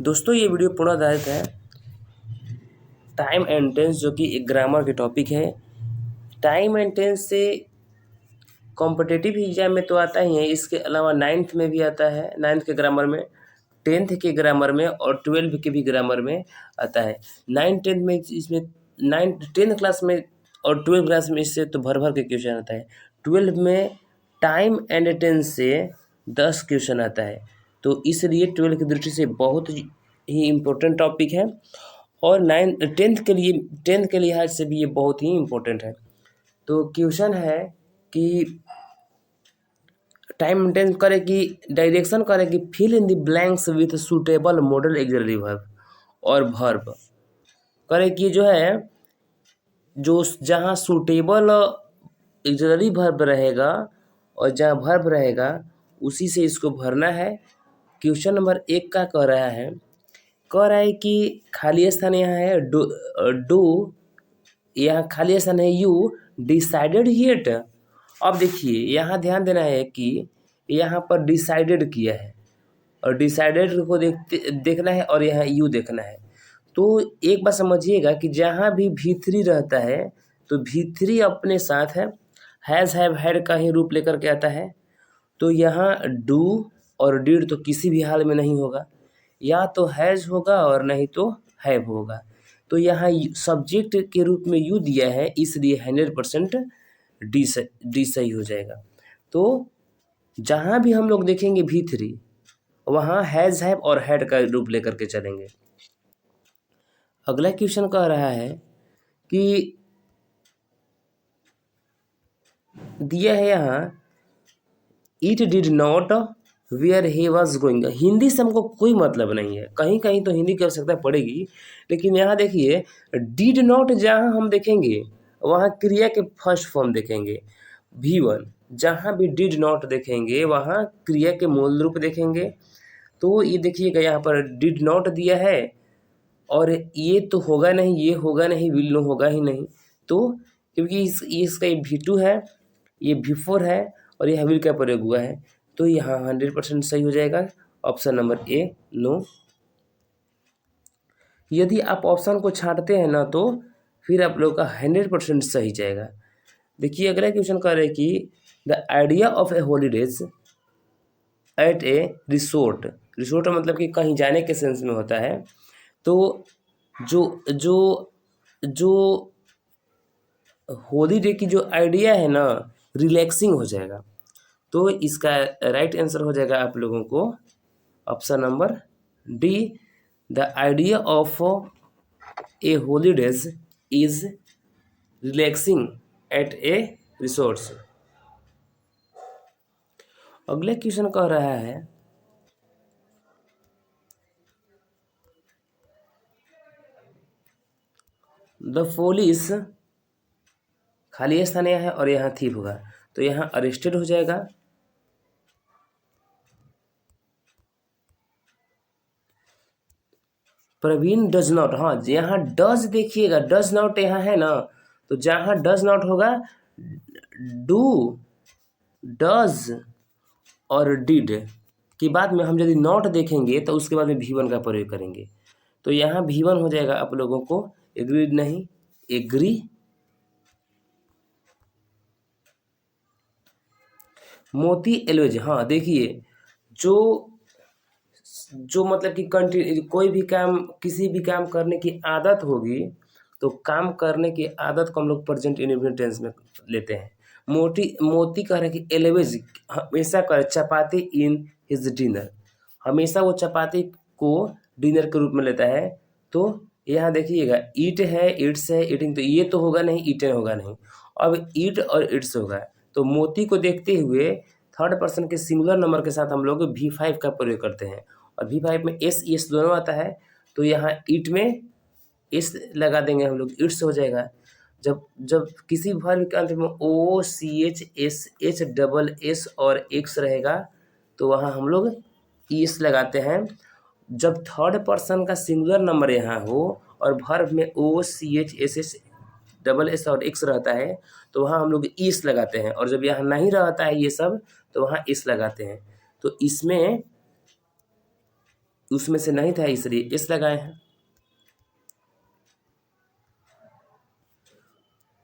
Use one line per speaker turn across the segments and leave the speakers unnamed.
दोस्तों ये वीडियो पूर्ण आधारित है टाइम एंड टेंस, जो कि एक ग्रामर के टॉपिक है। टाइम एंड टेंस से कॉम्पिटिटिव एग्जाम में तो आता ही है, इसके अलावा 9th में भी आता है, 9th के ग्रामर में, 10th के ग्रामर में और 12 के भी ग्रामर में आता है। 9th-10th में इसमें 10th क्लास में और 12th क्लास में इससे तो भर भर के क्वेश्चन आता है। 12 में टाइम एंड टेंस से 10 क्वेश्चन आता है, तो इसलिए 12 की दृष्टि से बहुत ही इम्पोर्टेंट टॉपिक है और 10th के लिहाज से भी ये बहुत ही इम्पोर्टेंट है। तो क्वेश्चन है कि टाइम मेंटेन करे कि डायरेक्शन करे कि fill in the blanks with suitable modal auxiliary verb और वर्ब करे कि जो है जो जहाँ सूटेबल ऑक्सिलरी वर्ब रहेगा और जहाँ वर्ब रहेगा उसी से इसको भरना है। क्वेश्चन नंबर 1 का कह रहा है कि खाली स्थान यहाँ है डू, यहाँ खाली स्थान है यू डिसाइडेड येट। अब देखिए यहाँ ध्यान देना है कि यहाँ पर डिसाइडेड किया है और डिसाइडेड को देखना है और यहाँ यू देखना है। तो एक बात समझिएगा कि जहाँ भी V3 रहता है तो V3 अपने साथ है हैज़ हैव हैड का ही रूप लेकर के आता है। तो यहाँ डू और डिड तो किसी भी हाल में नहीं होगा, या तो हैज़ होगा और नहीं तो हैव होगा। तो यहाँ सब्जेक्ट के रूप में यू दिया है, इसलिए 100% डी सही हो जाएगा। तो जहाँ भी हम लोग देखेंगे V3 वहाँ हैज़ हैव और हैड का रूप लेकर के चलेंगे। अगला क्वेश्चन कह रहा है कि दिया है यहाँ it did not where he was going. Hindi से हमको कोई मतलब नहीं है, कहीं कहीं तो हिंदी की आवश्यकता पड़ेगी, लेकिन यहाँ देखिए डिड नॉट जहाँ हम देखेंगे वहाँ क्रिया के फर्स्ट फॉर्म देखेंगे V1, जहाँ भी डिड नॉट देखेंगे वहाँ क्रिया के मूल रूप देखेंगे। तो ये देखिएगा यहाँ पर डिड नॉट दिया है और ये तो होगा नहीं, ये होगा नहीं, विल नो होगा ही नहीं। तो क्योंकि इसका ये V2 है, ये V4 है और ये विल का प्रयोग हुआ है, तो यहाँ 100% सही हो जाएगा ऑप्शन नंबर ए नो। यदि आप ऑप्शन को छांटते हैं ना तो फिर आप लोग का 100% सही जाएगा। देखिए अगला क्वेश्चन कह रहे हैं कि the idea of a holidays at a resort. Resort मतलब कि कहीं जाने के सेंस में होता है। तो जो जो जो हॉलीडे की जो आइडिया है ना रिलैक्सिंग हो जाएगा, तो इसका राइट आंसर हो जाएगा आप लोगों को option number D. The idea of a holidays is relaxing at a resort. अगले क्वेश्चन कह रहा है द पुलिस, खाली स्थान यहाँ है और यहाँ थीफ होगा, तो यहाँ अरेस्टेड हो जाएगा। प्रवीण डज नॉट, हाँ यहाँ डज देखिएगा, डज नॉट यहाँ है ना, तो जहाँ डज नॉट होगा डू, डज और डिड के बाद में हम यदि नॉट देखेंगे तो उसके बाद में V1 का प्रयोग करेंगे। तो यहाँ V1 हो जाएगा आप लोगों को एग्रीड नहीं एग्री। मोती एलवेज, हाँ देखिए जो मतलब कि कोई भी काम किसी भी काम करने की आदत होगी तो काम करने की आदत को हम लोग प्रेजेंट इंडेफिनिट टेंस में लेते हैं। मोती कह रहे हैं कि एलवेज हमेशा करे चपाती इन हिज डिनर, हमेशा वो चपाती को डिनर के रूप में लेता है। तो यहाँ देखिएगा ईट है, इट्स है, ईटिंग, तो ये तो होगा नहीं, ईटन होगा नहीं, अब ईट और इट्स होगा। तो मोती को देखते हुए थर्ड पर्सन के सिंगुलर नंबर के साथ हम लोग V5 का प्रयोग करते हैं और V5 में एस दोनों आता है, तो यहाँ ईट में एस लगा देंगे हम लोग, इट्स हो जाएगा। जब किसी वर्ब के अंत में OCHSH और एक्स रहेगा तो वहाँ हम लोग एस लगाते हैं। जब थर्ड पर्सन का सिंगुलर नंबर यहाँ हो और वर्ब में OCHSH और एक्स रहता है तो वहाँ हम लोग इस लगाते हैं, और जब यहाँ नहीं रहता है ये सब तो वहाँ इस लगाते हैं। तो इसमें उसमें से नहीं था इसलिए इस लगाए हैं।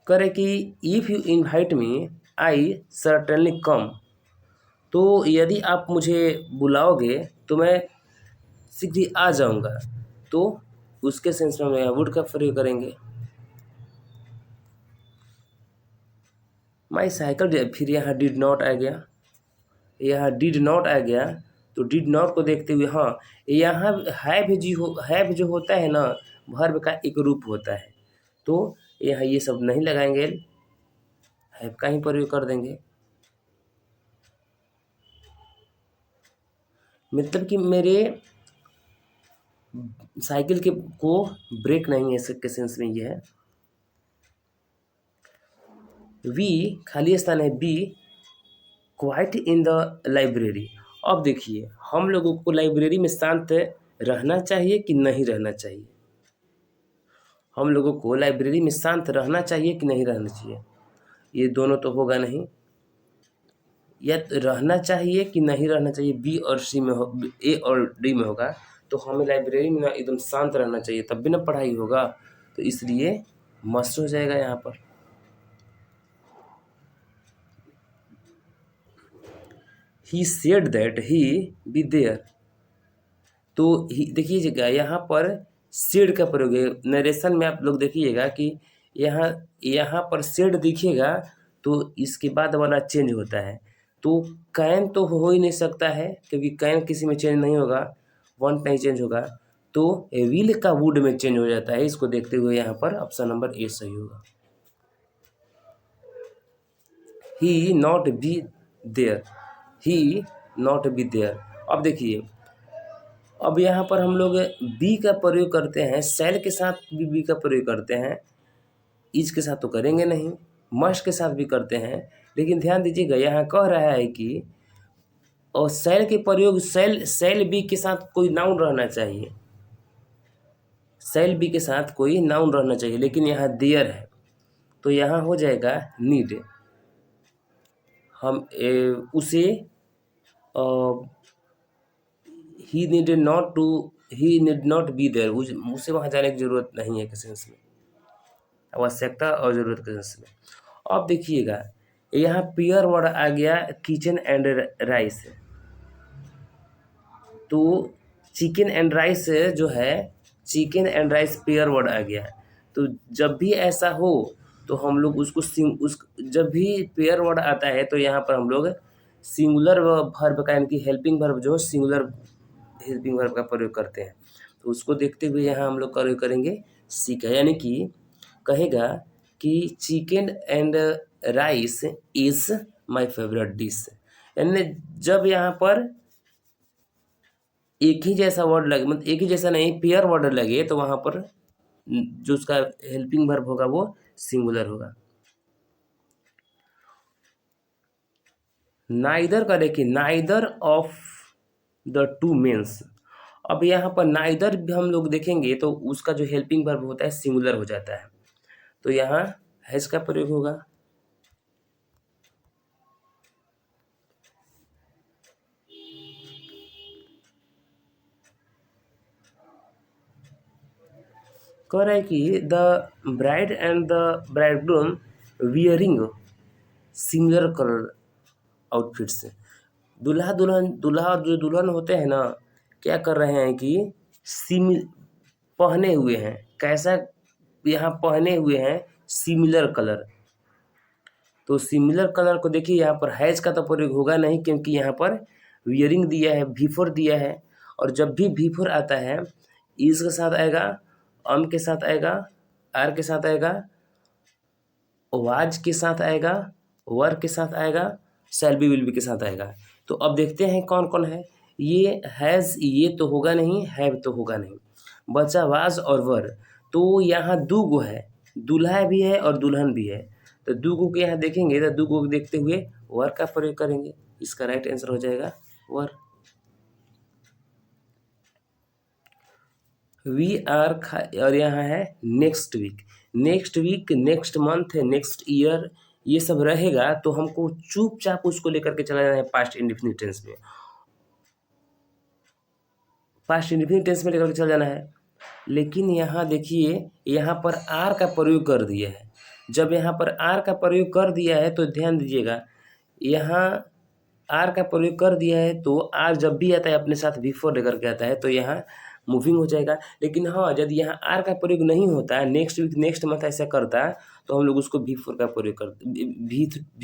करे कि if you invite me I certainly come, तो यदि आप मुझे बुलाओगे तो मैं शीघ्र आ जाऊंगा। तो उसके सेंस में हम यहाँ वुड का प्रयोग करेंगे। माई साइकिल, फिर यहाँ डिड नॉट आ गया, यहाँ डिड नॉट आ गया। तो डिड नॉट को देखते हुए हाँ, यहाँ हैव जो होता है ना, वर्ब का एक रूप होता है, तो यहाँ ये सब नहीं लगाएंगे, हैव का ही प्रयोग कर देंगे। मतलब कि मेरे साइकिल के को ब्रेक नहीं है, इसके सेंस में ये है। वी खाली स्थान है, be quiet in the library. अब देखिए, हम लोगों को लाइब्रेरी में शांत रहना चाहिए कि नहीं रहना चाहिए? हम लोगों को लाइब्रेरी में शांत रहना चाहिए कि नहीं रहना चाहिए? ये दोनों तो होगा नहीं, या तो रहना चाहिए कि नहीं रहना चाहिए, बी और सी में हो, ए और डी में होगा। तो हमें लाइब्रेरी में ना एकदम शांत रहना चाहिए, तब भी ना पढ़ाई होगा, तो इसलिए मस्ट हो जाएगा यहाँ पर। He said that he be there, तो देखिएगा यहाँ पर सेड का प्रयोग है। नरेशन में आप लोग देखिएगा कि यहाँ यहाँ पर सेड दिखेगा तो इसके बाद वाला चेंज होता है। तो कैन तो हो ही नहीं सकता है, क्योंकि कैन किसी में चेंज नहीं होगा, वॉन्ट नहीं चेंज होगा, तो विल का वुड में चेंज हो जाता है। इसको देखते हुए यहाँ पर ऑप्शन नंबर ए सही होगा। He not be there, he not be there. अब देखिए, अब यहाँ पर हम लोग बी का प्रयोग करते हैं, सेल के साथ भी बी का प्रयोग करते हैं, इज के साथ तो करेंगे नहीं, मस्ट के साथ भी करते हैं। लेकिन ध्यान दीजिएगा, यहाँ कह रहा है कि और सेल के प्रयोग, सेल बी के साथ कोई नाउन रहना चाहिए, सेल बी के साथ कोई नाउन रहना चाहिए, लेकिन यहाँ देयर है, तो यहाँ हो जाएगा नीड। हम उसे ही नीड नॉट बी देयर, उसे वहाँ जाने की जरूरत नहीं है किसी सेंस में, आवश्यकता और जरूरत के सेंस में। अब देखिएगा, यहाँ पेयर वर्ड आ गया किचन एंड राइस, तो चिकन एंड राइस जो है, chicken and rice pair word आ गया। तो जब भी ऐसा हो तो हम लोग उसको जब भी पेयर वर्ड आता है तो यहाँ पर हम लोग सिंगुलर वर्ब का, यानी कि हेल्पिंग वर्ब जो सिंगुलर हेल्पिंग वर्ब का प्रयोग करते हैं। तो उसको देखते हुए यहाँ हम लोग प्रयोग करेंगे सी का, यानी कि कहेगा कि chicken and rice is my favourite dish. यानी जब यहाँ पर एक ही जैसा वर्ड लगे, मतलब एक ही जैसा नहीं, पेयर वर्ड लगे, तो वहाँ पर जो उसका हेल्पिंग वर्ब होगा वो सिंगुलर होगा। नाइदर का देखिए, neither of the two mens. अब यहाँ पर नाइदर भी हम लोग देखेंगे तो उसका जो हेल्पिंग वर्ब होता है सिंगुलर हो जाता है, तो यहाँ हैज का प्रयोग होगा। कह रहा है कि the bride and the bridegroom wearing similar colour outfits. दूल्हा और जो दुल्हन होते हैं ना, क्या कर रहे हैं कि पहने हुए हैं, कैसा, यहाँ पहने हुए हैं सिमिलर कलर। तो सिमिलर कलर को देखिए, यहाँ पर हैज का तो प्रयोग होगा नहीं, क्योंकि यहाँ पर वियरिंग दिया है, बिफोर दिया है, और जब भी बिफोर आता है इज के साथ आएगा, के साथ आएगा, आर के साथ आएगा, वाज के साथ आएगा, वर के साथ आएगा, शैल बी विल बी के साथ आएगा। तो अब देखते हैं कौन कौन है। ये हैज़ ये तो होगा नहीं, हैव तो होगा नहीं, बचा वाज और वर। तो यहाँ दो गो है, दूल्हा भी है और दुल्हन भी है, तो दो गो के यहाँ देखेंगे, तो दो गो को देखते हुए वर का प्रयोग करेंगे। इसका राइट आंसर हो जाएगा वर। वी आर और यहाँ है next week, next month, next year, ये सब रहेगा, तो हमको चुपचाप उसको लेकर के चला जाना है पास्ट इंडेफिनिट टेंस में। पास्ट इंडेफिनिट टेंस में लेकर के चल जाना है। लेकिन यहाँ देखिए, यहाँ पर आर का प्रयोग कर दिया है। जब यहाँ पर आर का प्रयोग कर दिया है तो ध्यान दीजिएगा, यहाँ आर का प्रयोग कर दिया है तो आर जब भी आता है अपने साथ बिफोर लेकर के आता है तो यहाँ मूविंग हो जाएगा। लेकिन हाँ, यदि यहाँ आर का प्रयोग नहीं होता है, नेक्स्ट वीक नेक्स्ट मंथ ऐसा करता है तो हम लोग उसको V4 का प्रयोग करते,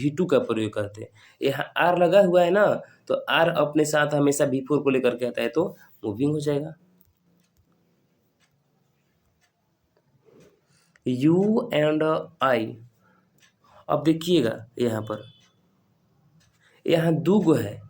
V2 का प्रयोग करते हैं। यहाँ आर लगा हुआ है ना, तो आर अपने साथ हमेशा V4 को लेकर के आता है तो मूविंग हो जाएगा। यू एंड आई, अब देखिएगा यहाँ पर, यहाँ दूगो है,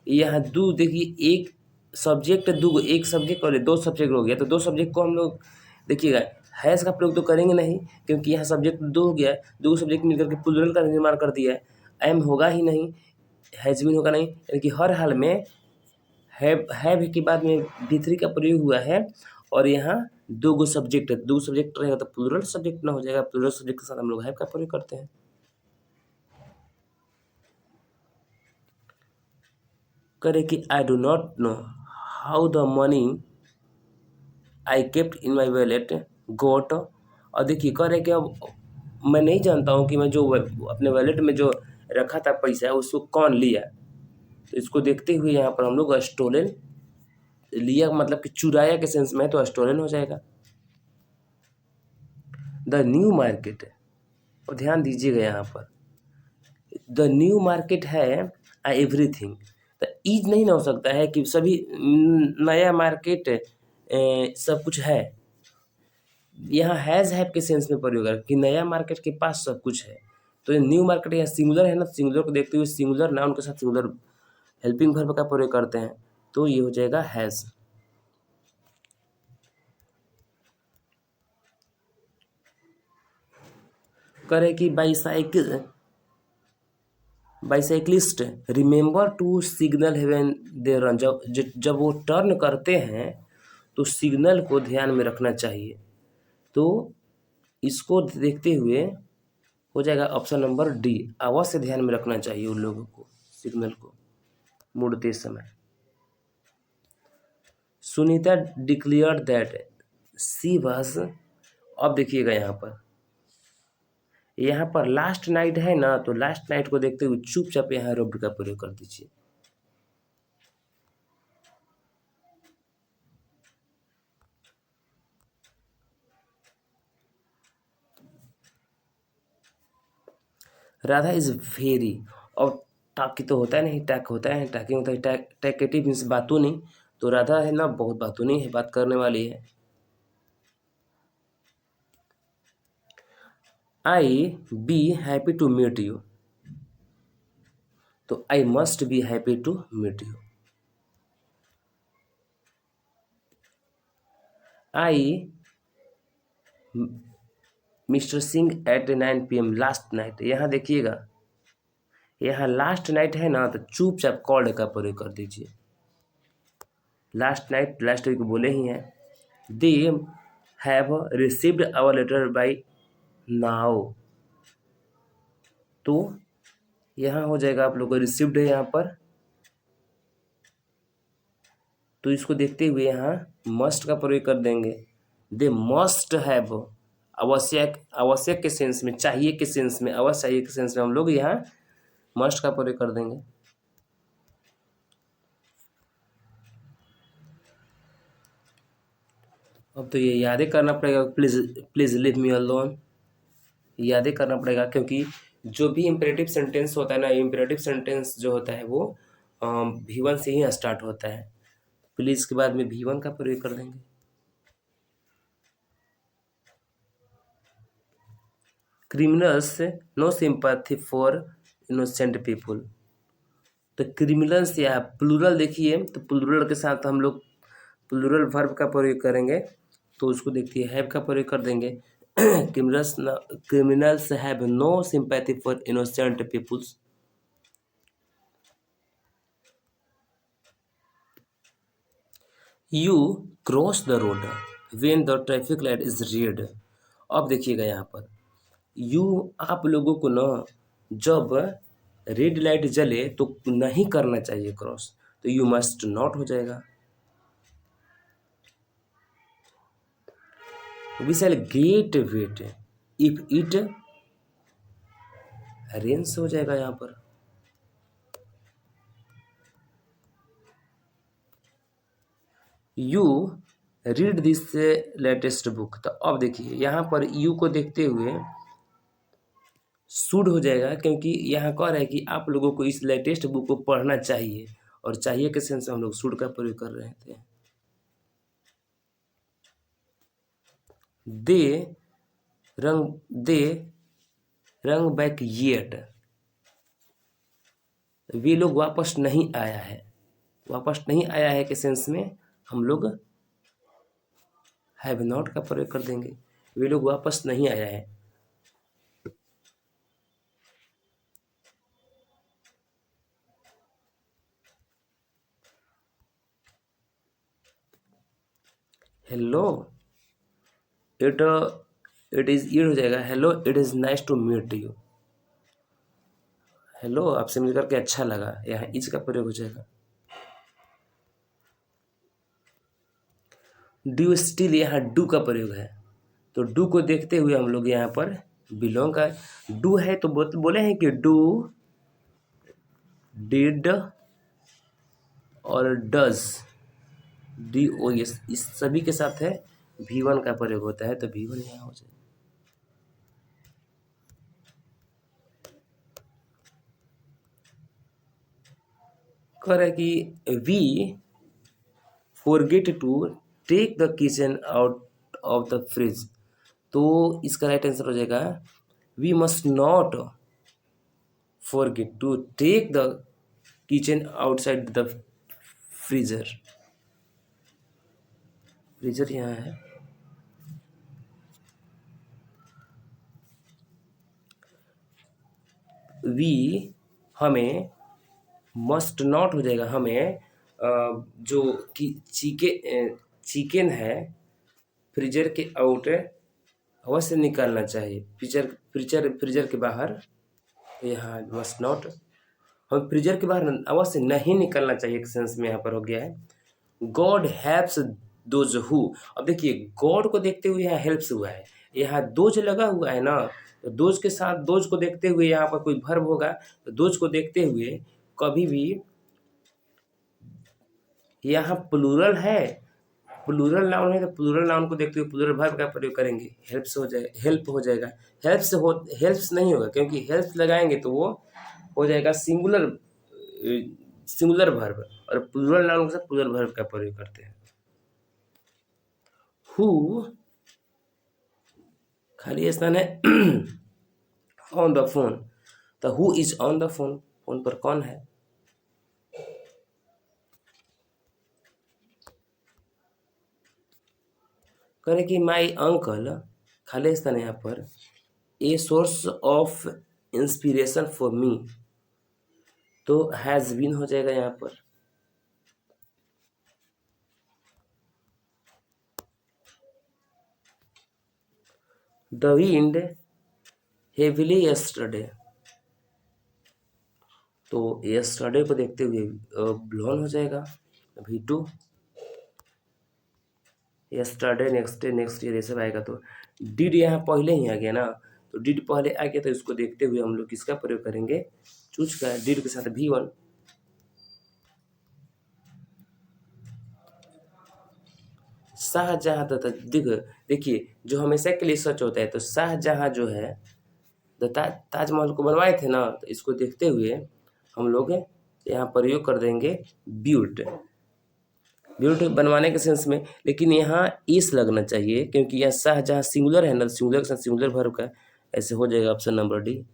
यहाँ दो देखिए, एक सब्जेक्ट दूगो, एक सब्जेक्ट और दो सब्जेक्ट हो गया, तो दो सब्जेक्ट को हम लोग देखिएगा हैज़ का प्रयोग तो करेंगे नहीं, क्योंकि यहाँ सब्जेक्ट दो हो गया है, दो सब्जेक्ट मिलकर के प्लूरल का निर्माण कर दिया है। एम होगा ही नहीं, हैज़ बीन होगा नहीं, यानी कि हर हाल में हैव के बाद में V3 का प्रयोग हुआ है। और यहाँ दो सब्जेक्ट है, दो सब्जेक्ट रहेगा तो प्लूरल सब्जेक्ट ना हो जाएगा, प्लूरल सब्जेक्ट के साथ हम लोग हैव का प्रयोग करते हैं। करे कि I do not know how the money I kept in my wallet got, और देखिए करे कि अब मैं नहीं जानता हूँ कि मैं जो अपने वॉलेट में जो रखा था पैसा उसको कौन लिया। तो इसको देखते हुए यहाँ पर हम लोग स्टोलन, लिया मतलब कि चुराया के सेंस में है तो स्टोलन हो जाएगा। द न्यू मार्केट, और ध्यान दीजिएगा यहाँ पर द न्यू मार्केट है एवरीथिंग, तो ईज नहीं ना हो सकता है कि सभी नया मार्केट सब कुछ है। यहाँ हैज़ हैव के सेंस में प्रयोग है कि नया मार्केट के पास सब कुछ है। तो ये न्यू मार्केट यहाँ सिंगुलर है ना, सिंगुलर को देखते हुए सिंगुलर नाउन के साथ सिंगुलर हेल्पिंग वर्ब का प्रयोग करते हैं, तो ये हो जाएगा हैज़। करे कि bicyclist remember to signal heaven they run, जब वो टर्न करते हैं तो सिग्नल को ध्यान में रखना चाहिए। तो इसको देखते हुए हो जाएगा ऑप्शन नंबर डी, अवश्य ध्यान में रखना चाहिए उन लोगों को सिग्नल को मुड़ते समय। Sunita declared that she was, अब देखिएगा यहाँ पर लास्ट नाइट है ना, तो लास्ट नाइट को देखते हुए चुपचाप यहाँ रब्ड का प्रयोग कर दीजिए। राधा इज वेरी, और टाकी तो होता है नहीं, टैक होता है, टैकिंग होता है, टैकेटिव मीन्स बातों नहीं, तो राधा है ना बहुत बातों नहीं है, बात करने वाली है। I be happy to meet you, तो I must be happy to meet you. I Mr Singh at 9 PM last night, यहाँ देखिएगा यहाँ लास्ट नाइट है ना, तो चुपचाप कॉल्ड का प्रयोग कर दीजिए। लास्ट नाइट लास्ट वीक बोले ही हैं। They have received hour later by now, तो यहाँ हो जाएगा आप लोग को रिसीव्ड है यहाँ पर, तो इसको देखते हुए यहाँ मस्ट का प्रयोग कर देंगे। दे मस्ट हैव, आवश्यक, आवश्यक के सेंस में, चाहिए के सेंस में, अवश्य चाहिए के सेंस में हम लोग यहाँ मस्ट का प्रयोग कर देंगे। अब तो ये यादें करना पड़ेगा, प्लीज लीव मी अलोन, यादें करना पड़ेगा, क्योंकि जो भी इम्परेटिव सेंटेंस होता है ना, इम्परेटिव सेंटेंस जो होता है वो V1 से ही स्टार्ट होता है। प्लीज के बाद में V1 का प्रयोग कर देंगे। Criminals no sympathy for innocent people, तो क्रिमिनल्स या प्लूरल देखिए, तो प्लूरल के साथ हम लोग प्लूरल वर्ब का प्रयोग करेंगे, तो उसको देखिए हैव का प्रयोग कर देंगे। Criminals have no sympathy for innocent peoples. You cross the road when the traffic light is red, अब देखिएगा यहाँ पर यू, आप लोगों को ना जब रेड लाइट जले तो नहीं करना चाहिए क्रॉस, तो यू मस्ट नॉट हो जाएगा। We shall get wet if it rains हो जाएगा यहाँ पर। You read this latest book. तो अब देखिए यहाँ पर यू को देखते हुए शुड हो जाएगा, क्योंकि यहाँ कह रहा है कि आप लोगों को इस लेटेस्ट बुक को पढ़ना चाहिए, और चाहिए के सेंस में हम लोग शुड का प्रयोग कर रहे थे। दे रंग बैक येट, वे लोग वापस नहीं आया है। वापस नहीं आया है के सेंस में हम लोग हैव नॉट का प्रयोग कर देंगे। वे लोग वापस नहीं आया है। हेलो इट इज ईड हो जाएगा। Hello it is nice to meet you. Hello आपसे मिलकर के अच्छा लगा, यहाँ इज का प्रयोग हो जाएगा। डू स्टिल, यहाँ डू का प्रयोग है, तो डू को देखते हुए हम लोग यहाँ पर बिलोंग का डू है, तो बोले हैं कि डू, डिड और डज, डी ओ एस, इस सभी के साथ है V1 का प्रयोग होता है, तो V1 यहाँ हो जाएगा। कह रहा है कि we forget to take the kitchen out of the fridge, तो इसका राइट आंसर हो जाएगा we must not forget to take the kitchen outside the freezer. Freezer यहाँ है। वी हमें, मस्ट नॉट हो जाएगा, हमें जो कि चिकन है फ्रीजर के आउट अवश्य निकालना चाहिए, फ्रीजर के बाहर। यहाँ मस्ट नॉट, हम फ्रीजर के बाहर अवश्य नहीं निकलना चाहिए, एक सेंस में यहाँ पर हो गया है। गॉड हेल्प्स दोज हु, अब देखिए गॉड को देखते हुए यहाँ हेल्प्स हुआ है, यहाँ दोज लगा हुआ है ना, तो दोज के साथ दोज को देखते हुए यहाँ पर कोई वर्ब होगा, तो दोज को देखते हुए कभी भी यहाँ प्लूरल है, प्लूरल नाउन है, तो प्लूरल नाउन को देखते हुए प्लूरल वर्ब का प्रयोग करेंगे, हेल्प्स हो जाएगा, हेल्प हो जाएगा। हेल्प्स नहीं होगा, क्योंकि हेल्प लगाएंगे तो वो हो जाएगा सिंगुलर वर्ब, और प्लूरल नाउन के साथ प्लूरल वर्ब का प्रयोग करते हैं। हु खाली स्थान है ऑन द फोन, तो who is on the phone, phone पर कौन है। करें कि माई अंकल, खाली स्थान है यहाँ पर, a source of inspiration for me, तो हैज बीन हो जाएगा यहाँ पर। द विंड हेविली यस्टरडे, तो यस्टरडे को देखते हुए ब्लोन हो जाएगा V2। यस्टरडे, नेक्स्ट ईयर ये सब आएगा, तो डिड यहाँ पहले ही आ गया ना, तो डिड पहले आ गया, तो इसको देखते हुए हम लोग किसका प्रयोग करेंगे, चूज का, डिड के साथ V1। शाहजहां, देखिए जो हमेशा के लिए सच होता है, तो शाहजहां जो है ताजमहल को बनवाए थे ना, तो इसको देखते हुए हम लोग यहाँ प्रयोग कर देंगे ब्यूट बनवाने के सेंस में, लेकिन यहाँ इस लगना चाहिए, क्योंकि यहाँ शाहजहां सिंगुलर है ना, सिंगुलर के साथ सिंगुलर वर्ब का, ऐसे हो जाएगा option number D.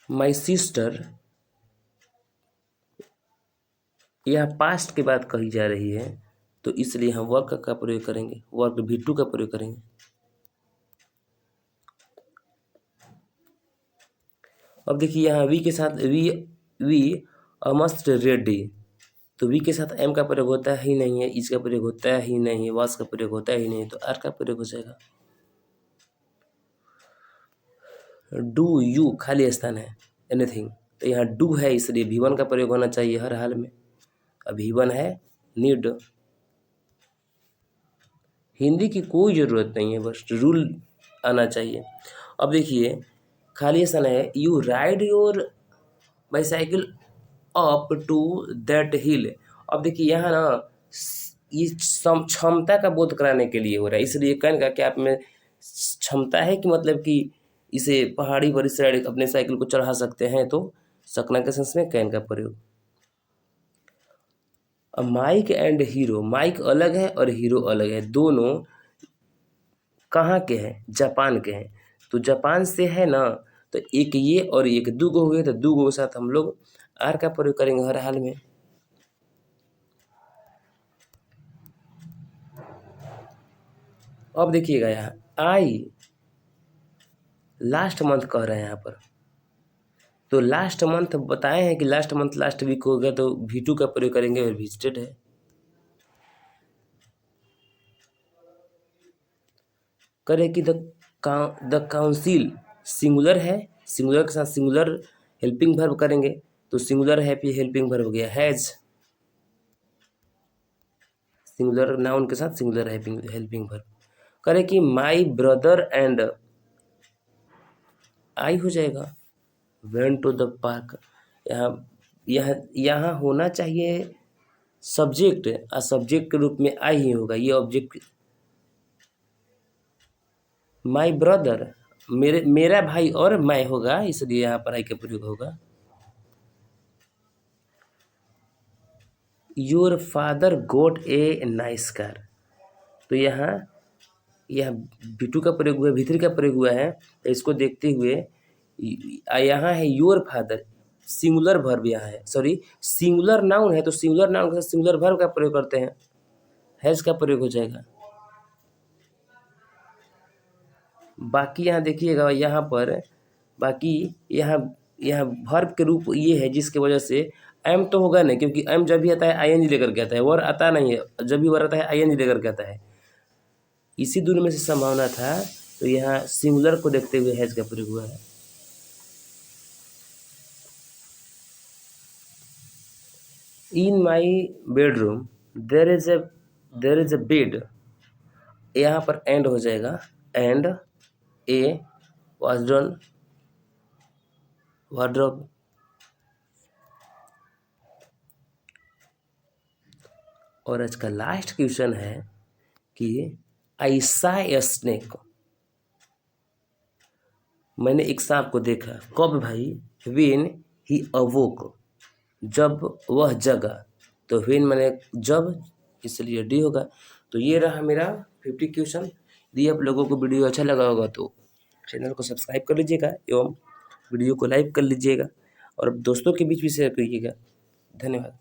My sister, यह पास्ट के बाद कही जा रही है, तो इसलिए हम वर्क का प्रयोग करेंगे, वर्क V2 का प्रयोग करेंगे। अब देखिए यहाँ वी के साथ वी मस्ट रेडी, तो वी के साथ एम का प्रयोग होता ही नहीं है, इज का प्रयोग होता ही नहीं है, वाज का प्रयोग होता ही नहीं है, तो आर का प्रयोग हो जाएगा। डू यू खाली स्थान है एनीथिंग, तो यहाँ डू है, इसलिए V1 का प्रयोग होना चाहिए हर हाल में। अब V1 है नीड। हिंदी की कोई ज़रूरत नहीं है, बस रूल आना चाहिए। अब देखिए खाली आसन है, you ride your bicycle up to that hill. अब देखिए यहाँ ना ये क्षमता का बोध कराने के लिए हो रहा है, इसलिए कहने का कि आप में क्षमता है कि मतलब कि इसे पहाड़ी पर इस साइड अपने साइकिल को चढ़ा सकते हैं, तो सकना के सेंस में कैन का प्रयोग। अब माइक एंड हीरो, माइक अलग है और हीरो अलग है, दोनों कहाँ के हैं? जापान के हैं। तो जापान से है ना, तो एक ये और एक दूगो हुए, तो दूगो के साथ हम लोग आर का प्रयोग करेंगे हर हाल में। अब देखिएगा यहाँ आई लास्ट मंथ कह रहे हैं यहाँ पर, तो लास्ट मंथ बताए हैं कि लास्ट मंथ लास्ट वीक हो गया, तो V2 का प्रयोग करेंगे और विजिटेड है। करें कि द काउंसिल सिंगुलर है, सिंगुलर के साथ सिंगुलर हेल्पिंग वर्ब करेंगे, तो सिंगुलर है फिर हेल्पिंग वर्ब हो गया हैज, सिंगुलर नाउन के साथ सिंगुलर हेल्पिंग वर्ब। करें कि माई ब्रदर एंड आई हो जाएगा, वेंट टू द पार्क। यहाँ होना चाहिए सब्जेक्ट, और सब्जेक्ट के रूप में आई ही होगा, ये ऑब्जेक्ट। माई ब्रदर मेरा भाई और मैं होगा, इसलिए यहाँ पर आई का प्रयोग होगा। Your father got a nice car, तो यहाँ V2 का प्रयोग हुआ है, V3 का प्रयोग हुआ है, तो इसको देखते हुए यहाँ है योर फादर, सिंगुलर वर्ब यहाँ है, सॉरी सिंगुलर नाउन है, तो सिंगुलर नाउन के साथ सिंगुलर वर्ब का प्रयोग करते हैं, हैज का प्रयोग हो जाएगा। बाकी यहाँ देखिएगा, यहाँ पर बाकी यहाँ वर्ब के रूप ये है जिसके वजह से एम तो होगा नहीं, क्योंकि एम जब भी आता है ING लेकर के आता है, वर आता नहीं है, जब भी वर आता है ING लेकर के आता है, इसी दोनों में से संभावना था, तो यहाँ सिंगुलर को देखते हुए हैज का प्रयोग हुआ है। In my bedroom there is a bed, यहाँ पर एंड हो जाएगा, एंड ए वार्डरोब। और आज का लास्ट क्वेश्चन है कि आई सा ए स्नेक, मैंने एक सांप को देखा, कब भाई? व्हेन ही अवोक, जब वह जगा, तो व्हेन मैंने जब, इसलिए डी होगा। तो ये रहा मेरा 50 क्वेश्चन। यदि आप लोगों को वीडियो अच्छा लगा होगा तो चैनल को सब्सक्राइब कर लीजिएगा एवं वीडियो को लाइक कर लीजिएगा और दोस्तों के बीच भी शेयर करिएगा। धन्यवाद।